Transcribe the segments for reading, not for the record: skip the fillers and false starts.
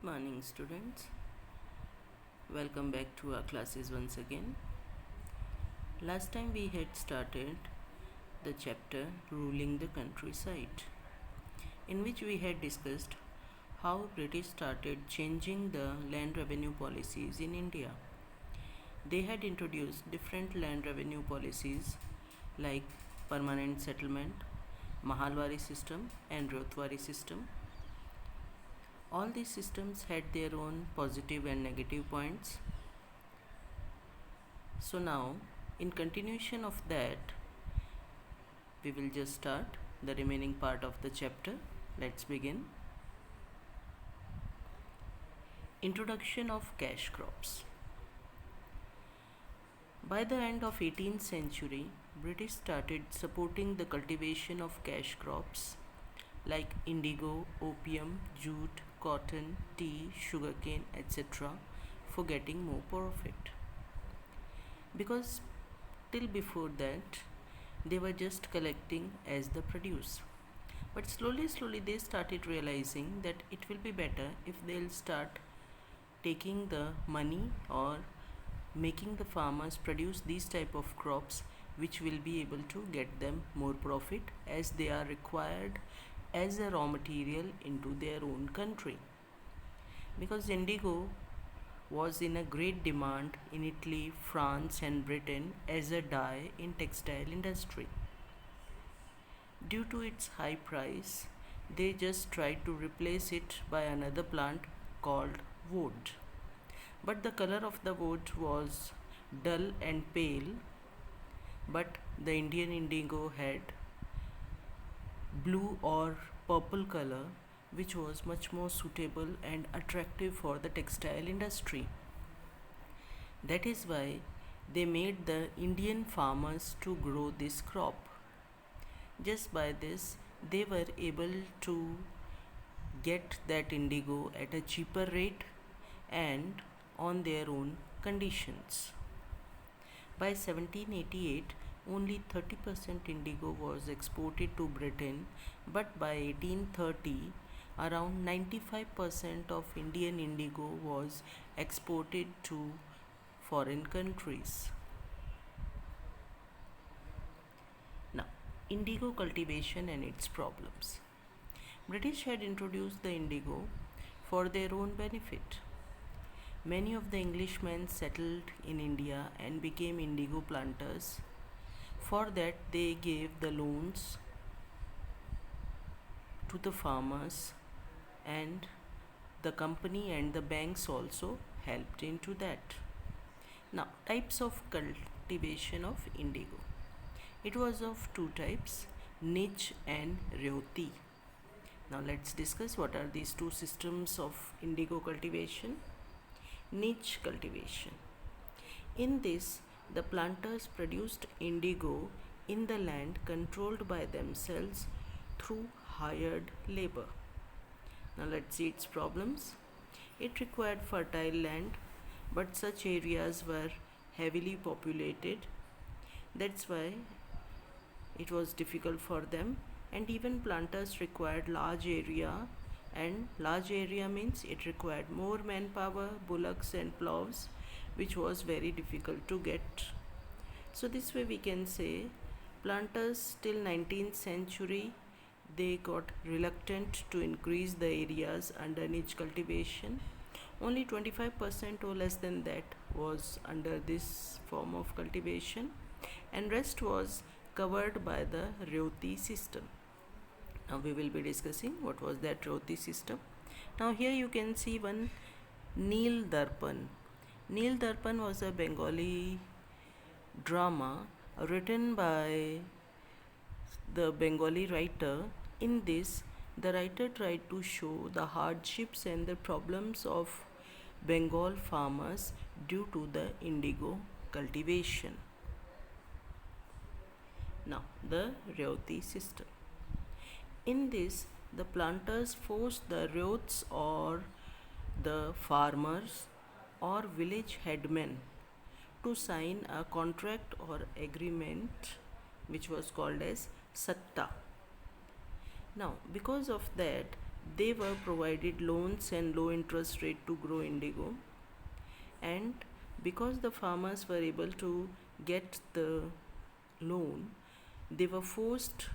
Morning, students. Welcome back to our classes once again. Last time we had started the chapter Ruling the Countryside, in which we had discussed how British started changing the land revenue policies in India. They had introduced different land revenue policies like permanent settlement, Mahalwari system, and Rotwari system. All these systems had their own positive and negative points. So now, in continuation of that, we will just start the remaining part of the chapter. Let's begin. Introduction of cash crops. By the end of 18th century, British started supporting the cultivation of cash crops like indigo, opium, jute, cotton, tea, sugarcane, etc. for getting more profit. Because till before that, they were just collecting as the produce. But slowly they started realizing that it will be better if they'll start taking the money or making the farmers produce these type of crops which will be able to get them more profit as they are required as a raw material into their own country. Because indigo was in a great demand in Italy, France and Britain as a dye in textile industry. Due to its high price, they just tried to replace it by another plant called wood. But the color of the wood was dull and pale, but the Indian indigo had blue or purple color, which was much more suitable and attractive for the textile industry. That is why they made the Indian farmers to grow this crop. Just by this, they were able to get that indigo at a cheaper rate and on their own conditions. By 1788, only 30% indigo was exported to Britain, but by 1830, around 95% of Indian indigo was exported to foreign countries. Now, indigo cultivation and its problems. British had introduced the indigo for their own benefit. Many of the Englishmen settled in India and became indigo planters. For that, they gave the loans to the farmers, and the company and the banks also helped into that. Now, types of cultivation of indigo. It was of two types, niche and Reuti. Now, let's discuss what are these two systems of indigo cultivation. Niche cultivation. In this, the planters produced indigo in the land controlled by themselves through hired labor. Now let's see its problems. It required fertile land, but such areas were heavily populated. That's why it was difficult for them, and even planters required large area, and large area means it required more manpower, bullocks and plows, which was very difficult to get. So this way we can say planters till 19th century they got reluctant to increase the areas under niche cultivation. Only 25% or less than that was under this form of cultivation, and rest was covered by the Reuti system. Now we will be discussing what was that Reuti system. Now here you can see one Neel Darpan. Neel Darpan was a Bengali drama written by the Bengali writer. In this, the writer tried to show the hardships and the problems of Bengal farmers due to the indigo cultivation. Now, the Reuti system. In this, the planters forced the Reuts or the farmers or village headmen to sign a contract or agreement which was called as Satta. Now, because of that, They were provided loans and low interest rate to grow indigo, and because the farmers were able to get the loan, they were forced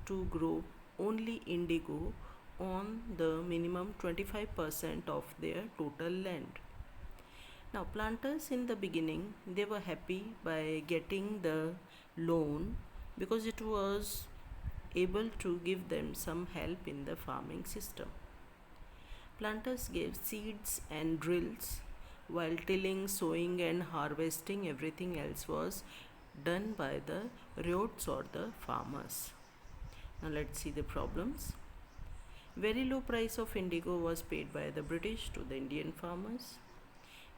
to grow only indigo on the minimum 25% of their total land. Now, planters in the beginning, they were happy by getting the loan because it was able to give them some help in the farming system. Planters gave seeds and drills, while tilling, sowing, and harvesting everything else was done by the ryots or the farmers. Now, let's see the problems. Very low price of indigo was paid by the British to the Indian farmers.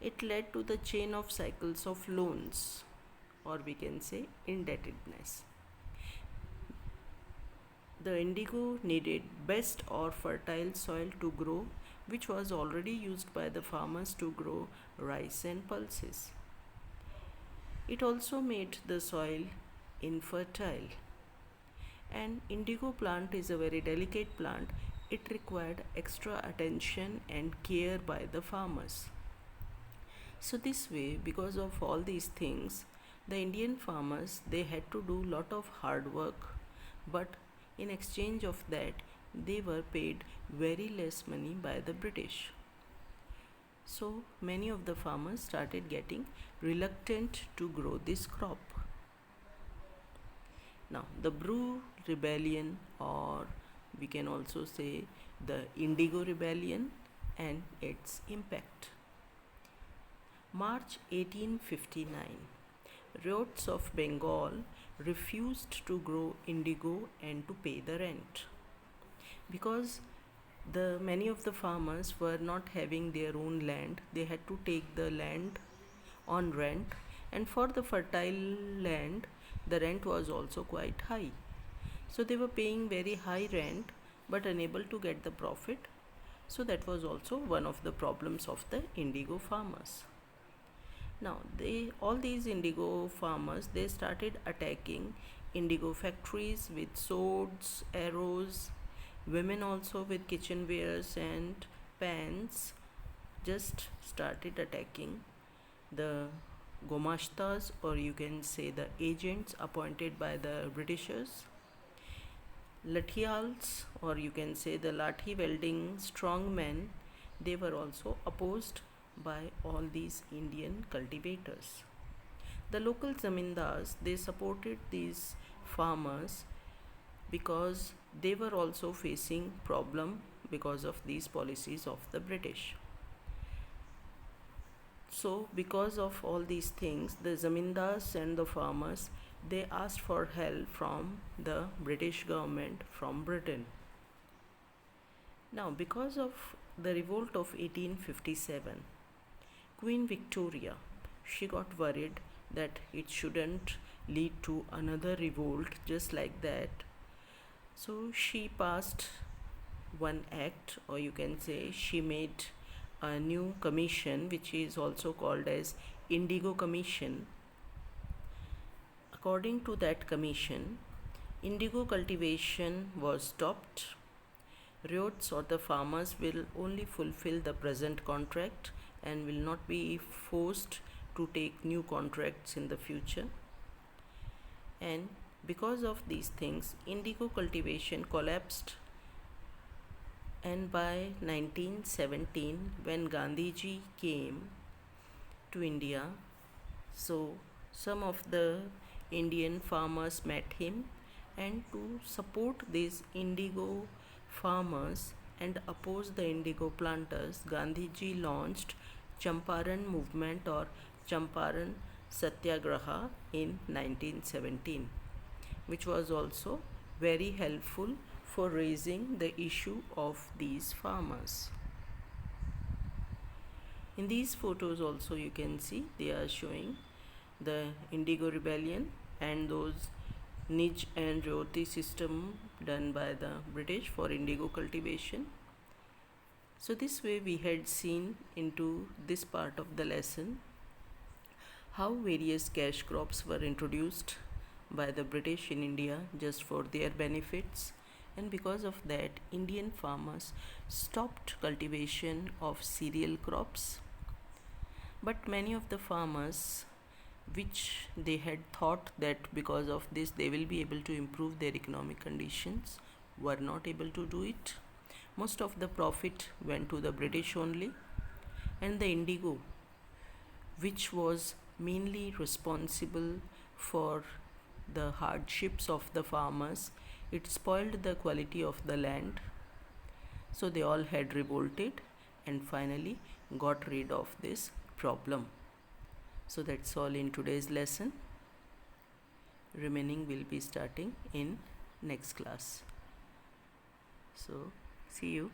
It led to the chain of cycles of loans, or we can say indebtedness. The indigo needed best or fertile soil to grow, which was already used by the farmers to grow rice and pulses. It also made the soil infertile. An indigo plant is a very delicate plant. It required extra attention and care by the farmers. So this way, because of all these things, the Indian farmers, they had to do lot of hard work, but in exchange of that, they were paid very less money by the British. So many of the farmers started getting reluctant to grow this crop. Now, the Brew Rebellion, or we can also say the Indigo Rebellion, and its impact. March 1859, ryots of Bengal refused to grow indigo and to pay the rent because the many of the farmers were not having their own land. They had to take the land on rent, and for the fertile land the rent was also quite high. So they were paying very high rent but unable to get the profit. So that was also one of the problems of the indigo farmers. Now, all these indigo farmers, they started attacking indigo factories with swords, arrows, women also with kitchenwares and pans just started attacking the gomashtas, or you can say the agents appointed by the Britishers. Lathials, or you can say the lathi wielding strong men, they were also opposed by all these Indian cultivators. The local zamindars, they supported these farmers because they were also facing problem because of these policies of the British. So because of all these things, the zamindars and the farmers, they asked for help from the British government from Britain. Now, because of the revolt of 1857, Queen Victoria, she got worried that it shouldn't lead to another revolt just like that. So she passed one act, or you can say she made a new commission which is also called as Indigo Commission. According to that commission, indigo cultivation was stopped. Ryots or the farmers will only fulfill the present contract and will not be forced to take new contracts in the future. And because of these things, indigo cultivation collapsed. And by 1917, when Gandhiji came to India, so some of the Indian farmers met him, and to support these indigo farmers and oppose the indigo planters, Gandhiji launched Champaran movement or Champaran Satyagraha in 1917, which was also very helpful for raising the issue of these farmers. In these photos also you can see they are showing the Indigo Rebellion and those Nij and Roti system done by the British for indigo cultivation. So this way we had seen into this part of the lesson how various cash crops were introduced by the British in India just for their benefits, and because of that, Indian farmers stopped cultivation of cereal crops. But many of the farmers, which they had thought that because of this they will be able to improve their economic conditions, were not able to do it. Most of the profit went to the British only, and the indigo, which was mainly responsible for the hardships of the farmers, it spoiled the quality of the land. So they all had revolted and finally got rid of this problem. So that's all in today's lesson. Remaining will be starting in next class. So see you.